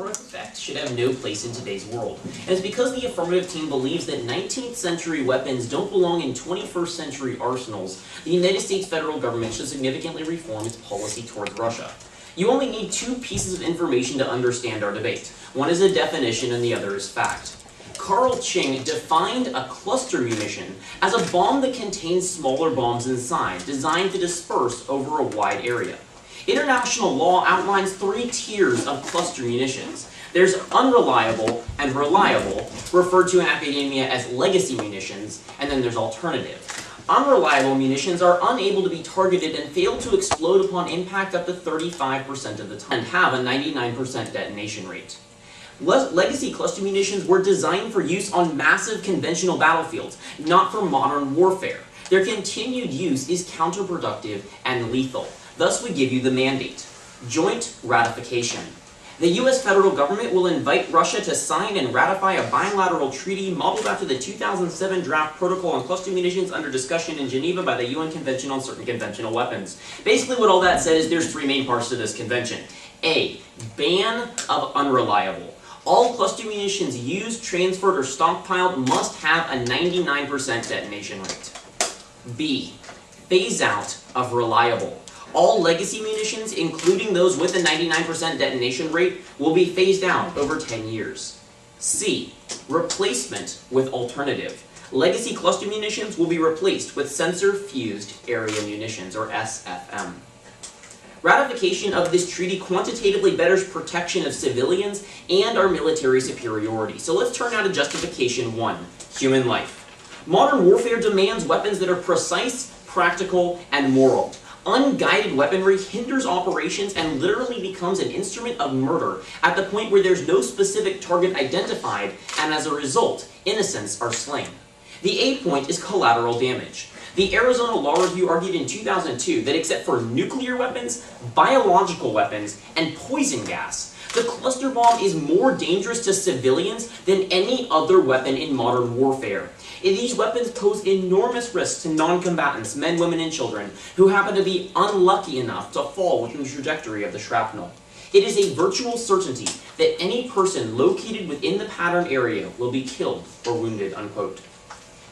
or effect should have no place in today's world. And it's because the affirmative team believes that 19th century weapons don't belong in 21st century arsenals, the United States federal government should significantly reform its policy towards Russia. You only need two pieces of information to understand our debate. One is a definition and the other is fact. Carl Ching defined a cluster munition as a bomb that contains smaller bombs inside, designed to disperse over a wide area. International law outlines three tiers of cluster munitions. There's unreliable and reliable, referred to in academia as legacy munitions, and then there's alternative. Unreliable munitions are unable to be targeted and fail to explode upon impact up to 35% of the time and have a 99% detonation rate. Legacy cluster munitions were designed for use on massive conventional battlefields, not for modern warfare. Their continued use is counterproductive and lethal. Thus, we give you the mandate. Joint ratification. The U.S. federal government will invite Russia to sign and ratify a bilateral treaty modeled after the 2007 draft protocol on cluster munitions under discussion in Geneva by the UN Convention on Certain Conventional Weapons. Basically, what all that said is there's three main parts to this convention. A. Ban of unreliable. All cluster munitions used, transferred, or stockpiled must have a 99% detonation rate. B. Phase out of reliable. All legacy munitions, including those with a 99% detonation rate, will be phased out over 10 years. C. Replacement with alternative. Legacy cluster munitions will be replaced with sensor-fused area munitions, or SFM. Ratification of this treaty quantitatively betters protection of civilians and our military superiority. So let's turn now to justification 1, human life. Modern warfare demands weapons that are precise, practical, and moral. Unguided weaponry hinders operations and literally becomes an instrument of murder at the point where there's no specific target identified, and as a result, innocents are slain. The A point is collateral damage. The Arizona Law Review argued in 2002 that except for nuclear weapons, biological weapons, and poison gas, the cluster bomb is more dangerous to civilians than any other weapon in modern warfare. These weapons pose enormous risks to non-combatants, men, women, and children, who happen to be unlucky enough to fall within the trajectory of the shrapnel. It is a virtual certainty that any person located within the pattern area will be killed or wounded, unquote.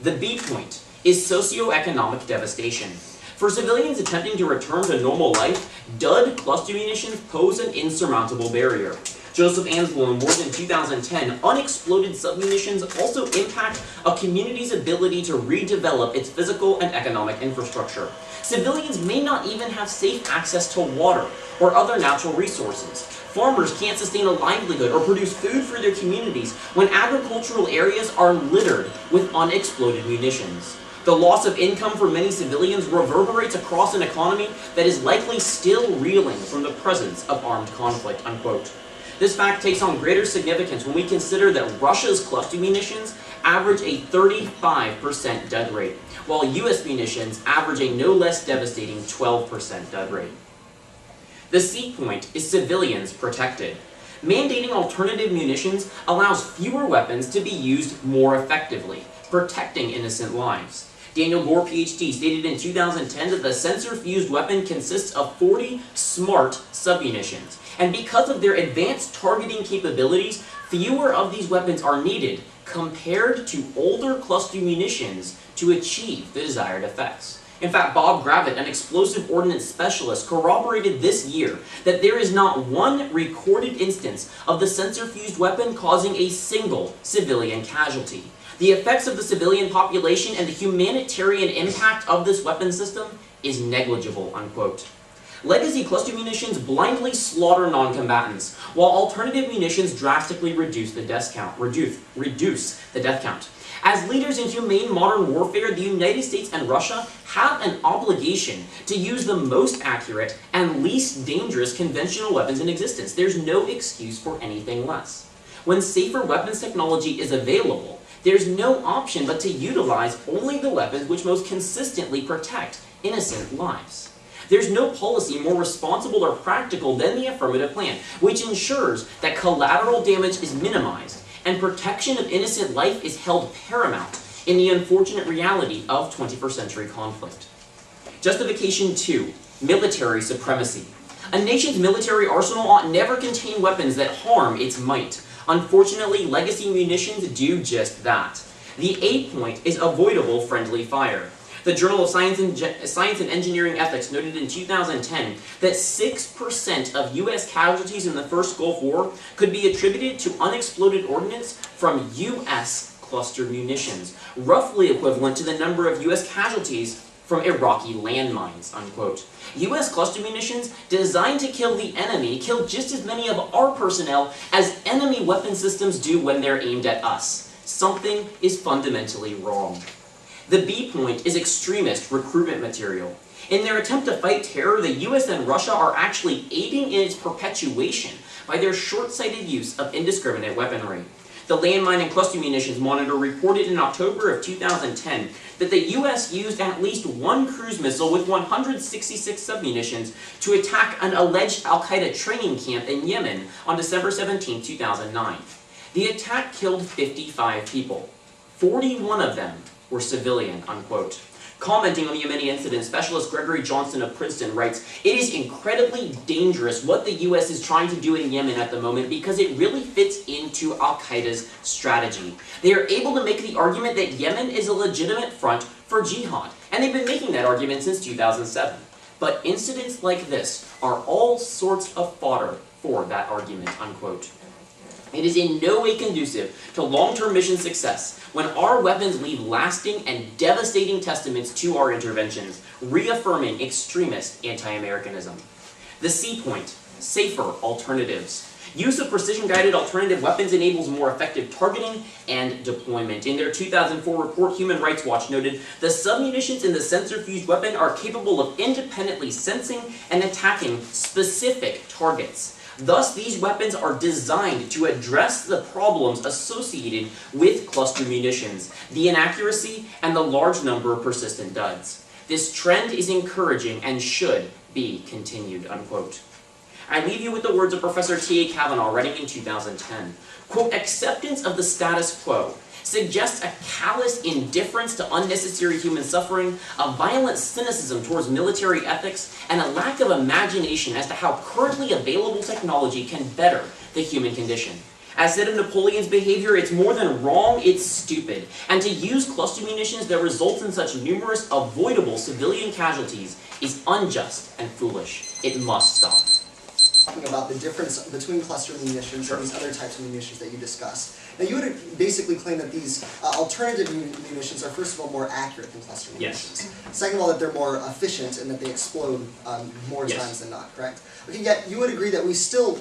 The B point is socioeconomic devastation. For civilians attempting to return to normal life, dud cluster munitions pose an insurmountable barrier. Joseph Ansbloem warned in 2010, unexploded submunitions also impact a community's ability to redevelop its physical and economic infrastructure. Civilians may not even have safe access to water or other natural resources. Farmers can't sustain a livelihood or produce food for their communities when agricultural areas are littered with unexploded munitions. The loss of income for many civilians reverberates across an economy that is likely still reeling from the presence of armed conflict, unquote. This fact takes on greater significance when we consider that Russia's cluster munitions average a 35% dud rate, while US munitions average a no less devastating 12% dud rate. The C point is civilians protected. Mandating alternative munitions allows fewer weapons to be used more effectively, protecting innocent lives. Daniel Gore, PhD, stated in 2010 that the sensor-fused weapon consists of 40 smart submunitions, and because of their advanced targeting capabilities, fewer of these weapons are needed compared to older cluster munitions to achieve the desired effects. In fact, Bob Gravitt, an explosive ordnance specialist, corroborated this year that there is not one recorded instance of the sensor-fused weapon causing a single civilian casualty. The effects of the civilian population and the humanitarian impact of this weapon system is negligible, unquote. Legacy cluster munitions blindly slaughter non-combatants, while alternative munitions drastically reduce the death count. As leaders in humane modern warfare, the United States and Russia have an obligation to use the most accurate and least dangerous conventional weapons in existence. There's no excuse for anything less. When safer weapons technology is available, there's no option but to utilize only the weapons which most consistently protect innocent lives. There's no policy more responsible or practical than the affirmative plan, which ensures that collateral damage is minimized and protection of innocent life is held paramount in the unfortunate reality of 21st century conflict. Justification 2, military supremacy. A nation's military arsenal ought never contain weapons that harm its might. Unfortunately, legacy munitions do just that. The A point is avoidable friendly fire. The Journal of Science and Engineering Ethics noted in 2010 that 6% of U.S. casualties in the first Gulf War could be attributed to unexploded ordnance from U.S. cluster munitions, roughly equivalent to the number of U.S. casualties from Iraqi landmines, unquote. U.S. cluster munitions, designed to kill the enemy, kill just as many of our personnel as enemy weapon systems do when they're aimed at us. Something is fundamentally wrong. The B point is extremist recruitment material. In their attempt to fight terror, the US and Russia are actually aiding in its perpetuation by their short-sighted use of indiscriminate weaponry. The Landmine and Cluster Munitions Monitor reported in October of 2010 that the US used at least one cruise missile with 166 submunitions to attack an alleged al-Qaeda training camp in Yemen on December 17, 2009. The attack killed 55 people. 41 of them were civilian, unquote. Commenting on the Yemeni incident, specialist Gregory Johnson of Princeton writes, "It is incredibly dangerous what the US is trying to do in Yemen at the moment because it really fits into al-Qaeda's strategy. They are able to make the argument that Yemen is a legitimate front for jihad, and they've been making that argument since 2007. But incidents like this are all sorts of fodder for that argument," unquote. It is in no way conducive to long-term mission success when our weapons leave lasting and devastating testaments to our interventions, reaffirming extremist anti-Americanism. The C point, safer alternatives. Use of precision-guided alternative weapons enables more effective targeting and deployment. In their 2004 report, Human Rights Watch noted, "The submunitions in the sensor-fused weapon are capable of independently sensing and attacking specific targets. Thus, these weapons are designed to address the problems associated with cluster munitions, the inaccuracy, and the large number of persistent duds. This trend is encouraging and should be continued," unquote. I leave you with the words of Professor T.A. Kavanaugh, writing in 2010. Quote, "Acceptance of the status quo suggests a callous indifference to unnecessary human suffering, a violent cynicism towards military ethics, and a lack of imagination as to how currently available technology can better the human condition. As said of Napoleon's behavior, it's more than wrong, it's stupid. And to use cluster munitions that result in such numerous avoidable civilian casualties is unjust and foolish. It must stop." Talking about the difference between cluster munitions and these other types of munitions that you discussed. Now, you would basically claim that these alternative munitions are, first of all, more accurate than cluster munitions. Yes. Second of all, that they're more efficient and that they explode more times than not, correct? Okay, yet you would agree that we still,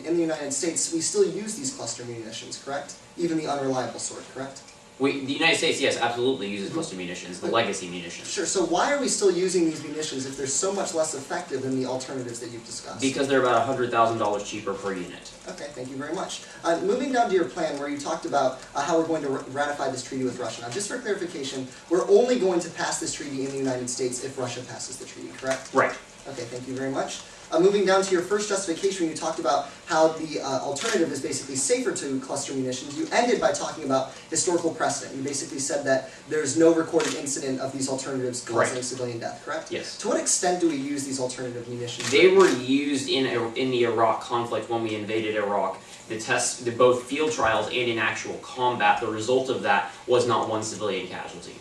in the United States, we still use these cluster munitions, correct? Even the unreliable sort, correct? The United States, yes, absolutely uses cluster munitions, the legacy munitions. Sure, so why are we still using these munitions if they're so much less effective than the alternatives that you've discussed? Because they're about $100,000 cheaper per unit. Okay, thank you very much. Moving down to your plan where you talked about how we're going to ratify this treaty with Russia. Now, just for clarification, we're only going to pass this treaty in the United States if Russia passes the treaty, correct? Right. Okay, thank you very much. Moving down to your first justification, you talked about how the alternative is basically safer to cluster munitions. You ended by talking about historical precedent. You basically said that there's no recorded incident of these alternatives causing civilian death, correct? Yes. To what extent do we use these alternative munitions? They were used in the Iraq conflict when we invaded Iraq. Both field trials and in actual combat, the result of that was not one civilian casualty.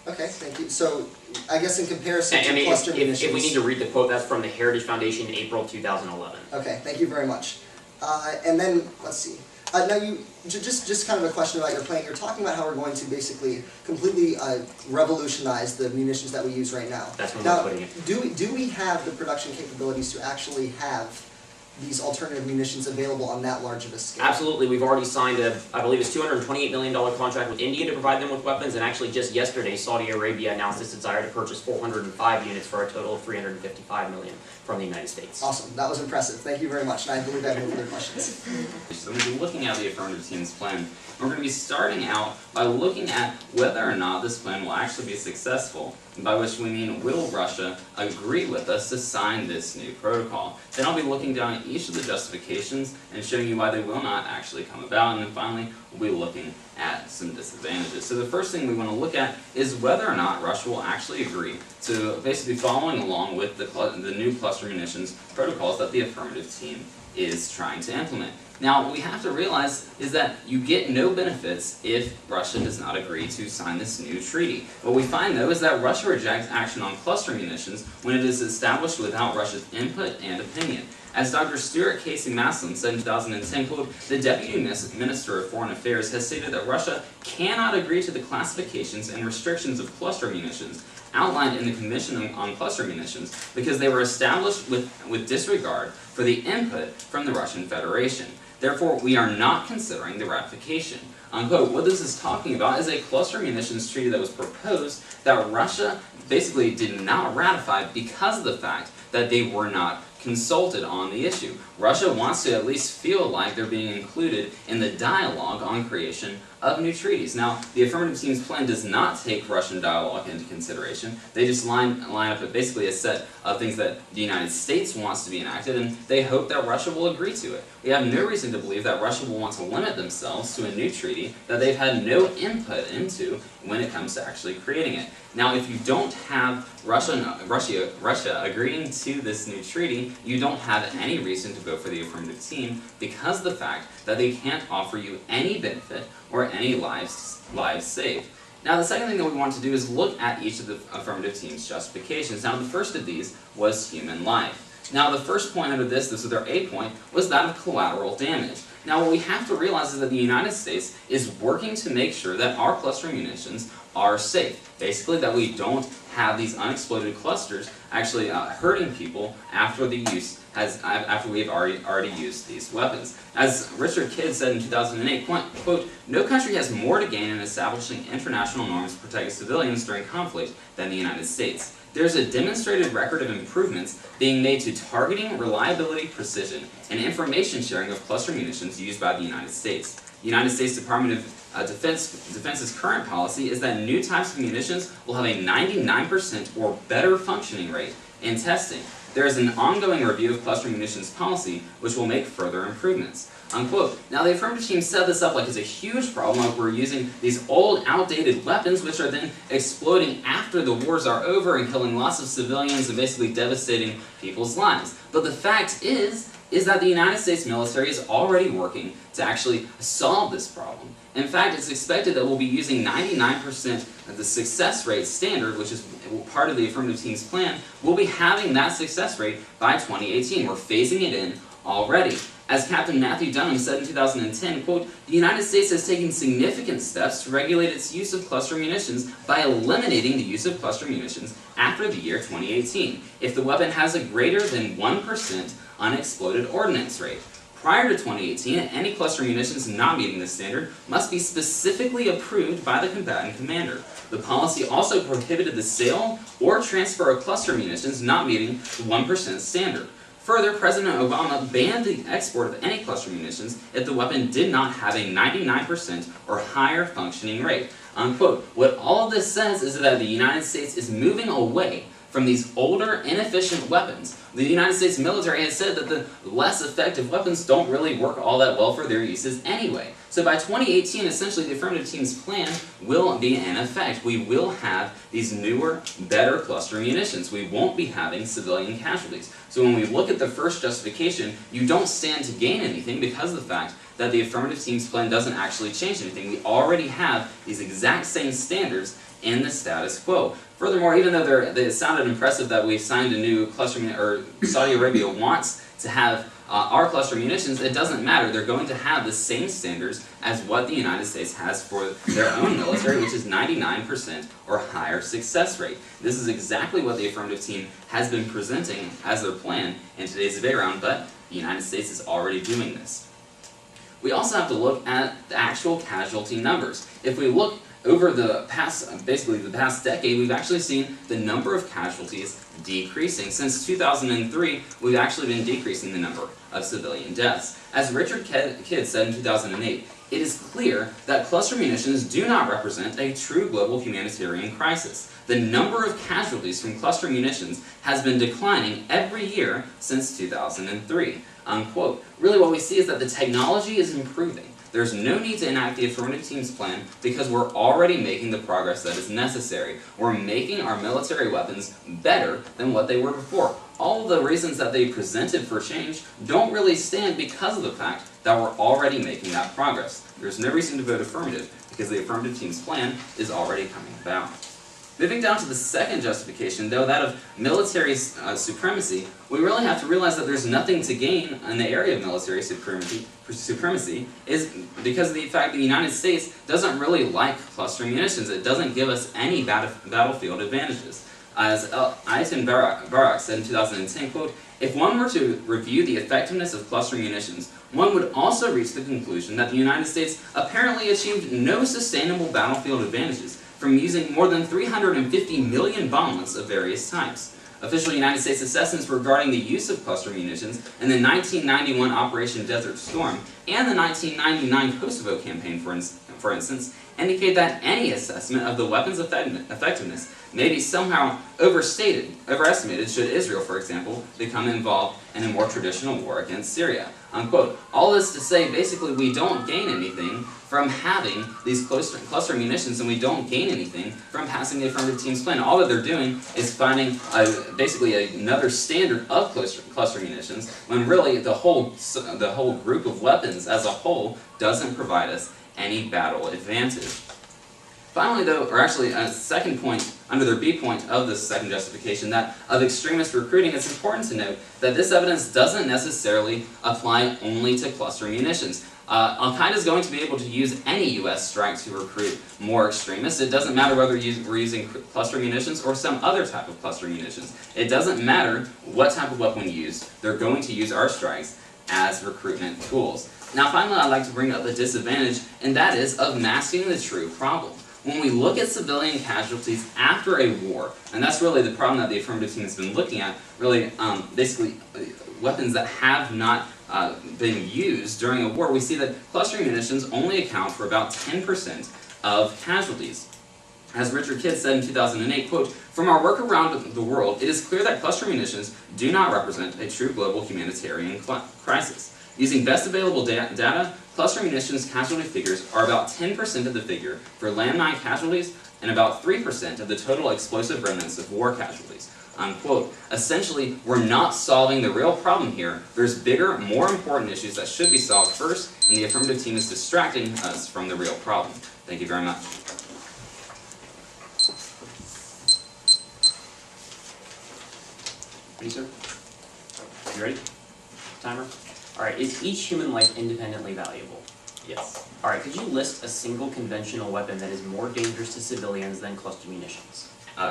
Okay, thank you. So, I guess in comparison to cluster munitions... If we need to read the quote, that's from the Heritage Foundation in April 2011. Okay, thank you very much. And then, let's see. Now, just kind of a question about your plan. You're talking about how we're going to basically completely revolutionize the munitions that we use right now. That's when now, we're putting it. Do we have the production capabilities to actually have these alternative munitions available on that large of a scale? Absolutely. We've already signed I believe it's $228 million contract with India to provide them with weapons, and actually just yesterday, Saudi Arabia announced its desire to purchase 405 units for a total of $355 million from the United States. Awesome. That was impressive. Thank you very much. And I believe I have no further questions. So we'll be looking at the affirmative team's plan. We're going to be starting out by looking at whether or not this plan will actually be successful, by which we mean, will Russia agree with us to sign this new protocol? Then I'll be looking down each of the justifications and showing you why they will not actually come about, and then finally we'll be looking at some disadvantages. So the first thing we want to look at is whether or not Russia will actually agree to basically following along with the new cluster munitions protocols that the affirmative team is trying to implement. Now, what we have to realize is that you get no benefits if Russia does not agree to sign this new treaty. What we find, though, is that Russia rejects action on cluster munitions when it is established without Russia's input and opinion. As Dr. Stuart Casey Maslin said in 2010, quote, "The Deputy Minister of Foreign Affairs has stated that Russia cannot agree to the classifications and restrictions of cluster munitions outlined in the Convention on Cluster Munitions because they were established with disregard for the input from the Russian Federation. Therefore, we are not considering the ratification." Unquote. What this is talking about is a cluster munitions treaty that was proposed that Russia basically did not ratify because of the fact that they were not consulted on the issue. Russia wants to at least feel like they're being included in the dialogue on creation of new treaties. Now, the affirmative team's plan does not take Russian dialogue into consideration. They just line up basically a set of things that the United States wants to be enacted, and they hope that Russia will agree to it. We have no reason to believe that Russia will want to limit themselves to a new treaty that they've had no input into when it comes to actually creating it. Now, if you don't have Russia agreeing to this new treaty, you don't have any reason to vote for the affirmative team because of the fact that they can't offer you any benefit or any lives saved. Now, the second thing that we want to do is look at each of the affirmative team's justifications. Now, the first of these was human life. Now, the first point under this was their A point, was that of collateral damage. Now, what we have to realize is that the United States is working to make sure that our cluster munitions are safe. Basically, that we don't have these unexploded clusters actually hurting people after after we've already used these weapons. As Richard Kidd said in 2008, quote, "No country has more to gain in establishing international norms to protect civilians during conflict than the United States. There's a demonstrated record of improvements being made to targeting, reliability, precision, and information sharing of cluster munitions used by the United States. The United States Department of Defense's current policy is that new types of munitions will have a 99% or better functioning rate in testing. There is an ongoing review of cluster munitions policy which will make further improvements." Unquote. Now, the affirmative team set this up like it's a huge problem, like we're using these old, outdated weapons which are then exploding after the wars are over and killing lots of civilians and basically devastating people's lives. But the fact is that the United States military is already working to actually solve this problem. In fact, it's expected that we'll be using 99% of the success rate standard, which is part of the affirmative team's plan. We'll be having that success rate by 2018. We're phasing it in already. As Captain Matthew Dunham said in 2010, quote, "The United States has taken significant steps to regulate its use of cluster munitions by eliminating the use of cluster munitions after the year 2018, if the weapon has a greater than 1% unexploded ordnance rate. Prior to 2018, any cluster munitions not meeting this standard must be specifically approved by the combatant commander. The policy also prohibited the sale or transfer of cluster munitions not meeting the 1% standard. Further, President Obama banned the export of any cluster munitions if the weapon did not have a 99% or higher functioning rate." Unquote. What all of this says is that the United States is moving away from these older, inefficient weapons. The United States military has said that the less effective weapons don't really work all that well for their uses anyway. So by 2018, essentially the affirmative team's plan will be in effect. We will have these newer, better cluster munitions. We won't be having civilian casualties. So when we look at the first justification, you don't stand to gain anything because of the fact that the affirmative team's plan doesn't actually change anything. We already have these exact same standards in the status quo. Furthermore, even though it sounded impressive that we signed a new cluster, or Saudi Arabia wants to have our cluster munitions, it doesn't matter. They're going to have the same standards as what the United States has for their own military, which is 99% or higher success rate. This is exactly what the affirmative team has been presenting as their plan in today's debate round, but the United States is already doing this. We also have to look at the actual casualty numbers. If we look over the past decade, we've actually seen the number of casualties decreasing. Since 2003, we've actually been decreasing the number of civilian deaths. As Richard Kidd said in 2008, "It is clear that cluster munitions do not represent a true global humanitarian crisis. The number of casualties from cluster munitions has been declining every year since 2003. unquote. Really what we see is that the technology is improving. There's no need to enact the affirmative teams plan because we're already making the progress that is necessary. We're making our military weapons better than what they were before. All of the reasons that they presented for change don't really stand because of the fact that we're already making that progress. There's no reason to vote affirmative because the affirmative teams plan is already coming about. Moving down to the second justification, though, that of military supremacy, we really have to realize that there's nothing to gain in the area of military supremacy is because of the fact that the United States doesn't really like cluster munitions. It doesn't give us any battlefield advantages. As Ayatollah Barak said in 2010, quote, "If one were to review the effectiveness of cluster munitions, one would also reach the conclusion that the United States apparently achieved no sustainable battlefield advantages from using more than 350 million bomblets of various types. Official United States assessments regarding the use of cluster munitions in the 1991 Operation Desert Storm and the 1999 Kosovo campaign, for instance, indicate that any assessment of the weapon's effectiveness may be somehow overestimated should Israel, for example, become involved in a more traditional war against Syria." Unquote. All this to say, basically, we don't gain anything from having these cluster munitions, and we don't gain anything from passing the affirmative teams plan. All that they're doing is finding basically another standard of cluster munitions, when really the whole group of weapons as a whole doesn't provide us any battle advantage. Finally, though, or actually a second point, under their B point of this second justification, that of extremist recruiting, it's important to note that this evidence doesn't necessarily apply only to cluster munitions. Al-Qaeda is going to be able to use any U.S. strike to recruit more extremists. It doesn't matter whether we're using cluster munitions or some other type of cluster munitions. It doesn't matter what type of weapon we use, they're going to use our strikes as recruitment tools. Now finally, I'd like to bring up the disadvantage, and that is of masking the true problem. When we look at civilian casualties after a war, and that's really the problem that the affirmative team has been looking at, really basically weapons that have not been used during a war, we see that cluster munitions only account for about 10% of casualties. As Richard Kidd said in 2008, quote, "From our work around the world, it is clear that cluster munitions do not represent a true global humanitarian crisis. Using best available data, cluster munitions casualty figures are about 10% of the figure for landmine casualties and about 3% of the total explosive remnants of war casualties." Unquote. Essentially, we're not solving the real problem here. There's bigger, more important issues that should be solved first, and the affirmative team is distracting us from the real problem. Thank you very much. Ready, sir? You ready? Timer? Alright, is each human life independently valuable? Yes. Alright, could you list a single conventional weapon that is more dangerous to civilians than cluster munitions?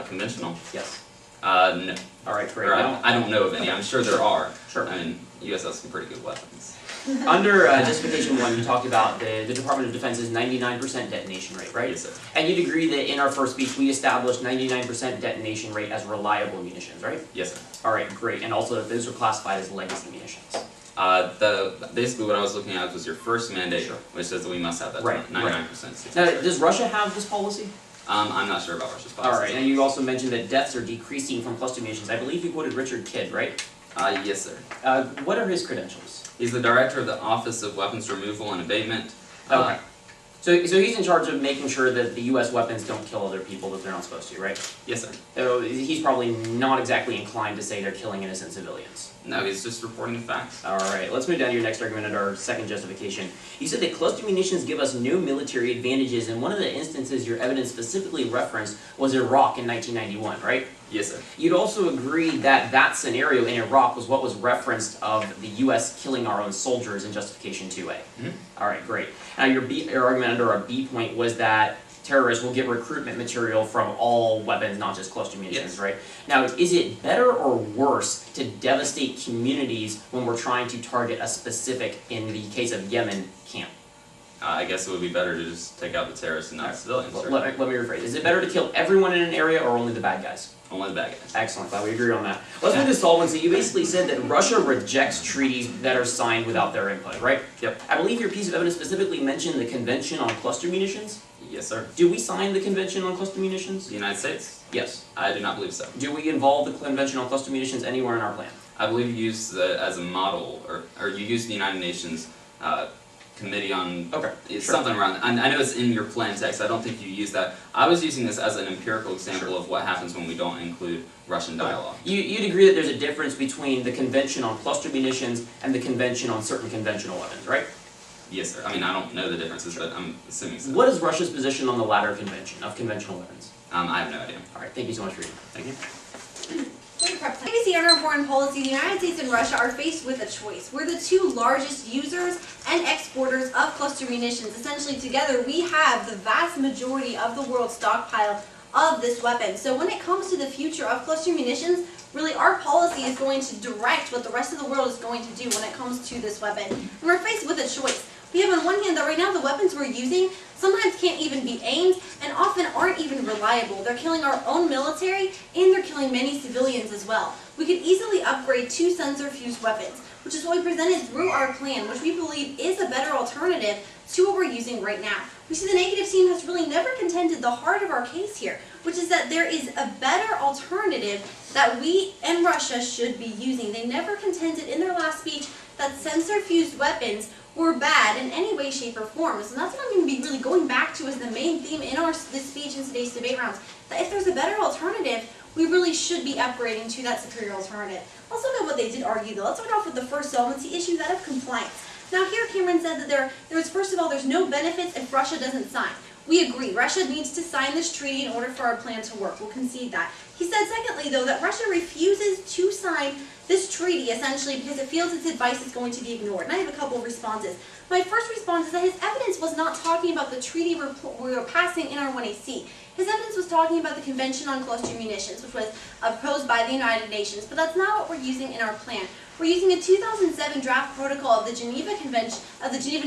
Conventional? Yes. No. Alright, great. Or I don't know of any. I'm sure there are. Sure. I mean, US has some pretty good weapons. Under Justification 1, you talked about the Department of Defense's 99% detonation rate, right? Yes, sir. And you'd agree that in our first speech, we established 99% detonation rate as reliable munitions, right? Yes, sir. Alright, great. And also that those are classified as legacy munitions. Basically what I was looking at was your first mandate, Sure. which says that we must have that Right, 99%. Now, does Russia have this policy? I'm not sure about Russia's policy. Alright, and you also mentioned that deaths are decreasing from cluster munitions. I believe you quoted Richard Kidd, right? Yes, sir. What are his credentials? He's the director of the Office of Weapons Removal and Abatement. Okay. So he's in charge of making sure that the U.S. weapons don't kill other people that they're not supposed to, right? Yes, sir. So he's probably not exactly inclined to say they're killing innocent civilians. No, he's just reporting the facts. Alright, let's move down to your next argument under our second justification. You said that cluster munitions give us no military advantages, and one of the instances your evidence specifically referenced was Iraq in 1991, right? Yes, sir. You'd also agree that that scenario in Iraq was what was referenced of the U.S. killing our own soldiers in Justification 2A. Alright, great. Now your argument under our B point was that terrorists will get recruitment material from all weapons, not just cluster munitions, Yes. right? Now, is it better or worse to devastate communities when we're trying to target a specific, in the case of Yemen, camp? I guess it would be better to just take out the terrorists and not civilians. Sure. Let me rephrase. Is it better to kill everyone in an area or only the bad guys? Only the bad guys. Excellent, glad we agree on that. Let's move to solvency. You basically said that Russia rejects treaties that are signed without their input, right? Yep. I believe your piece of evidence specifically mentioned the Convention on Cluster Munitions. Yes, sir. Do we sign the Convention on Cluster Munitions? The United States? Yes. I do not believe so. Do we involve the Convention on Cluster Munitions anywhere in our plan? I believe you used as a model, or you used the United Nations Committee on, Okay, it's sure. something around, I know it's in your plan text, I don't think you used that. I was using this as an empirical example of what happens when we don't include Russian dialogue. You'd agree that there's a difference between the Convention on Cluster Munitions and the Convention on Certain Conventional Weapons, right? Yes, sir. I mean, I don't know the differences, but I'm assuming so. What is Russia's position on the latter convention of conventional weapons? I have no idea. Alright, thank you so much for your time. Thank you. Privacy under foreign policy, the United States and Russia are faced with a choice. We're the two largest users and exporters of cluster munitions. Essentially, together, we have the vast majority of the world's stockpile of this weapon. So when it comes to the future of cluster munitions, really our policy is going to direct what the rest of the world is going to do when it comes to this weapon. And we're faced with a choice. We have on one hand that right now the weapons we're using sometimes can't even be aimed and often aren't even reliable. They're killing our own military and they're killing many civilians as well. We could easily upgrade to sensor-fused weapons, which is what we presented through our plan, which we believe is a better alternative to what we're using right now. We see the negative team has really never contended the heart of our case here, which is that there is a better alternative that we and Russia should be using. They never contended in their last speech that sensor-fused weapons were bad in any way, shape, or form. So that's what I'm going to be really going back to as the main theme in this speech in today's debate rounds. That if there's a better alternative, we really should be upgrading to that superior alternative. Let's look at what they did argue though. Let's start off with the first solvency issue, that of compliance. Now here Cameron said that there's first of all, there's no benefits if Russia doesn't sign. We agree, Russia needs to sign this treaty in order for our plan to work. We'll concede that. He said secondly though, that Russia refuses to sign this treaty essentially because it feels its advice is going to be ignored. And I have a couple of responses. My first response is that his evidence was not talking about the treaty we were passing in our 1AC. His evidence was talking about the Convention on Cluster Munitions, which was proposed by the United Nations, but that's not what we're using in our plan. We're using a 2007 draft protocol of the Geneva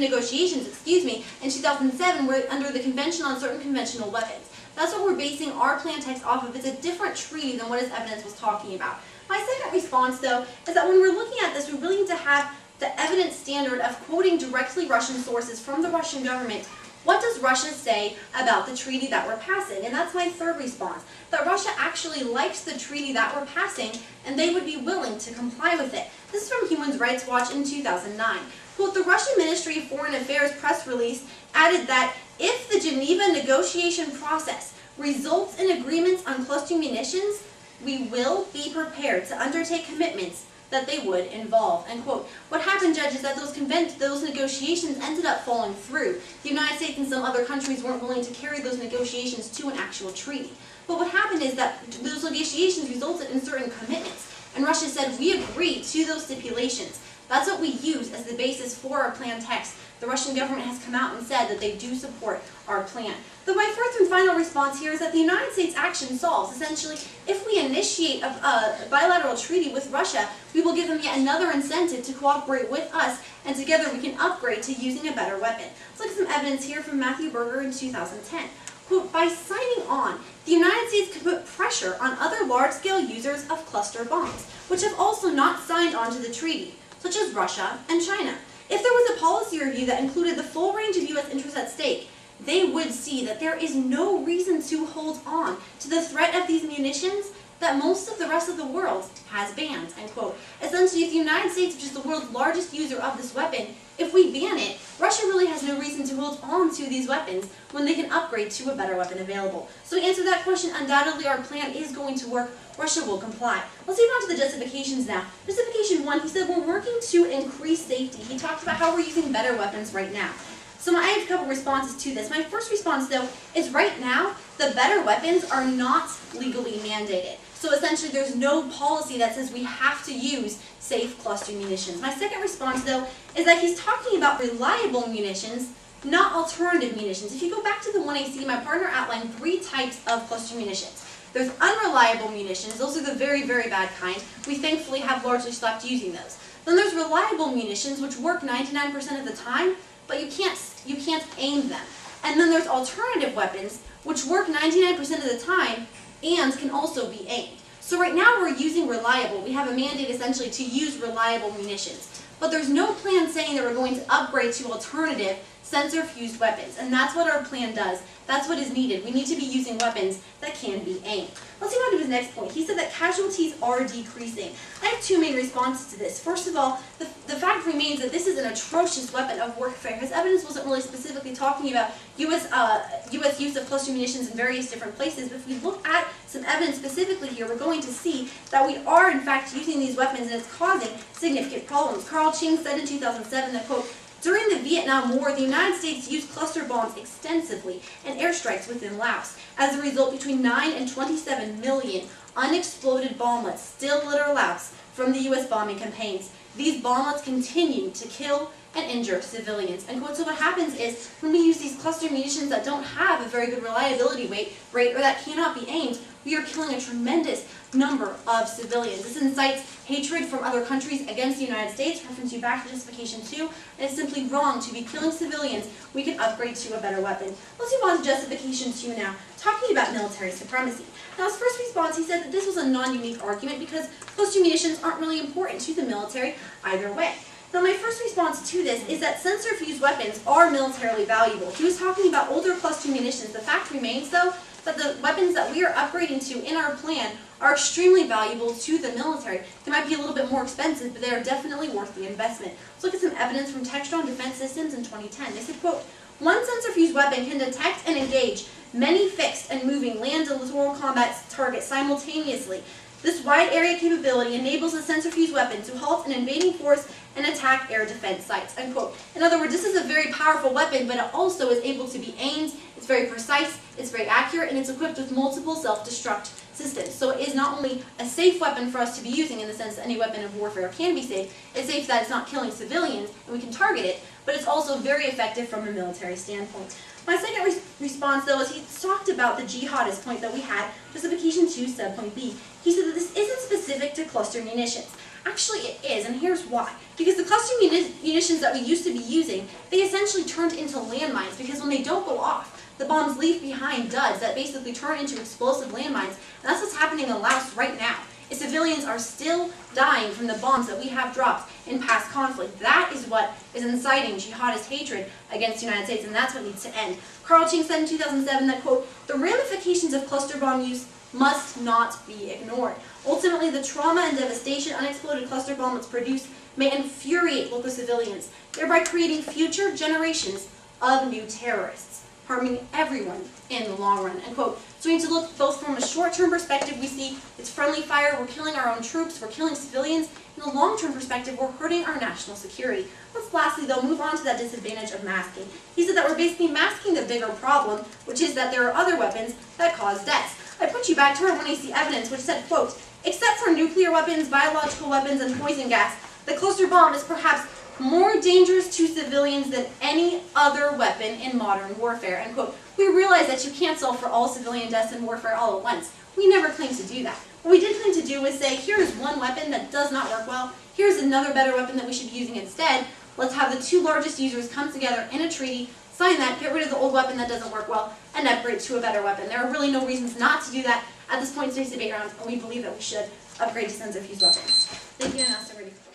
negotiations, in 2007, we're under the Convention on Certain Conventional Weapons. That's what we're basing our plan text off of. It's a different treaty than what his evidence was talking about. My second response, though, is that when we're looking at this, we really need to have the evidence standard of quoting directly Russian sources from the Russian government. What does Russia say about the treaty that we're passing? And that's my third response, that Russia actually likes the treaty that we're passing and they would be willing to comply with it. This is from Human Rights Watch in 2009. Quote, the Russian Ministry of Foreign Affairs press release added that if the Geneva negotiation process results in agreements on cluster munitions, we will be prepared to undertake commitments that they would involve, end quote. What happened, Judge, is that those negotiations ended up falling through. The United States and some other countries weren't willing to carry those negotiations to an actual treaty. But what happened is that those negotiations resulted in certain commitments, and Russia said, we agree to those stipulations. That's what we use as the basis for our plan text. The Russian government has come out and said that they do support our plan. Though my fourth and final response here is that the United States action solves. Essentially, if we initiate a bilateral treaty with Russia, we will give them yet another incentive to cooperate with us, and together we can upgrade to using a better weapon. Let's look at some evidence here from Matthew Berger in 2010. Quote, by signing on, the United States could put pressure on other large-scale users of cluster bombs, which have also not signed on to the treaty, such as Russia and China. If there was a policy review that included the full range of U.S. interests at stake, they would see that there is no reason to hold on to the threat of these munitions that most of the rest of the world has banned, end quote. Essentially, if the United States, which is the world's largest user of this weapon, if we ban it, Russia really has no reason to hold on to these weapons when they can upgrade to a better weapon available. So to answer that question, undoubtedly our plan is going to work. Russia will comply. Let's move on to the justifications now. Justification 1, he said we're working to increase safety. He talked about how we're using better weapons right now. So I have a couple responses to this. My first response, though, is right now, the better weapons are not legally mandated. So essentially, there's no policy that says we have to use safe cluster munitions. My second response, though, is that he's talking about reliable munitions, not alternative munitions. If you go back to the 1AC, my partner outlined 3 types of cluster munitions. There's unreliable munitions. Those are the very, very bad kind. We thankfully have largely stopped using those. Then there's reliable munitions, which work 99% of the time, but you can't aim them. And then there's alternative weapons, which work 99% of the time and can also be aimed. So right now we're using reliable. We have a mandate essentially to use reliable munitions. But there's no plan saying that we're going to upgrade to alternative sensor-fused weapons. And that's what our plan does. That's what is needed. We need to be using weapons that can be aimed. Let's move on to his next point. He said that casualties are decreasing. I have two main responses to this. First of all, the fact remains that this is an atrocious weapon of warfare. His evidence wasn't really specifically talking about U.S. use of cluster munitions in various different places, but if we look at some evidence specifically here, we're going to see that we are in fact using these weapons and it's causing significant problems. Carl Ching said in 2007 that, quote, during the Vietnam War, the United States used cluster bombs extensively and airstrikes within Laos. As a result, between 9 and 27 million unexploded bomblets still litter Laos from the U.S. bombing campaigns. These bomblets continue to kill and injure civilians. And so what happens is, when we use these cluster munitions that don't have a very good reliability rate or that cannot be aimed, we are killing a tremendous number of civilians. This incites hatred from other countries against the United States, reference you back to justification 2, and it's simply wrong to be killing civilians. We can upgrade to a better weapon. Let's move on to justification 2 now, talking about military supremacy. Now, his first response, he said that this was a non-unique argument because cluster munitions aren't really important to the military either way. Now, my first response to this is that sensor-fused weapons are militarily valuable. He was talking about older cluster munitions. The fact remains, though, that the weapons that we are upgrading to in our plan are extremely valuable to the military. They might be a little bit more expensive, but they are definitely worth the investment. Let's look at some evidence from Textron Defense Systems in 2010. They said, quote, one sensor-fused weapon can detect and engage many fixed and moving land and littoral combat targets simultaneously. This wide area capability enables a sensor-fused weapon to halt an invading force and attack air defense sites, unquote. In other words, this is a very powerful weapon, but it also is able to be aimed. It's very precise, it's very accurate, and it's equipped with multiple self-destruct systems. So it is not only a safe weapon for us to be using in the sense that any weapon of warfare can be safe, it's safe that it's not killing civilians and we can target it, but it's also very effective from a military standpoint. My second response, though, is he talked about the jihadist point that we had, justification 2, subpoint B. He said that this isn't specific to cluster munitions. Actually, it is, and here's why. Because the cluster munitions that we used to be using, they essentially turned into landmines, because when they don't go off, the bombs leave behind duds that basically turn into explosive landmines, and that's what's happening in Laos right now. Civilians are still dying from the bombs that we have dropped in past conflict. That is what is inciting jihadist hatred against the United States, and that's what needs to end. Carl Ching said in 2007 that, quote, the ramifications of cluster bomb use must not be ignored. Ultimately, the trauma and devastation unexploded cluster bomblets produce may infuriate local civilians, thereby creating future generations of new terrorists, harming everyone in the long run, end quote. So we need to look both from a short-term perspective, we see it's friendly fire, we're killing our own troops, we're killing civilians. In the long-term perspective, we're hurting our national security. Let's lastly, though, move on to that disadvantage of masking. He said that we're basically masking the bigger problem, which is that there are other weapons that cause deaths. I put you back to our 1AC evidence, which said, quote, except for nuclear weapons, biological weapons, and poison gas, the cluster bomb is perhaps more dangerous to civilians than any other weapon in modern warfare, end quote. We realize that you can't solve for all civilian deaths in warfare all at once. We never claimed to do that. What we did claim to do was say, here's one weapon that does not work well, here's another better weapon that we should be using instead. Let's have the two largest users come together in a treaty, sign that, get rid of the old weapon that doesn't work well, and upgrade to a better weapon. There are really no reasons not to do that at this point in today's debate round, and we believe that we should upgrade to sensor-fused weapons. Thank you, and now I'm ready for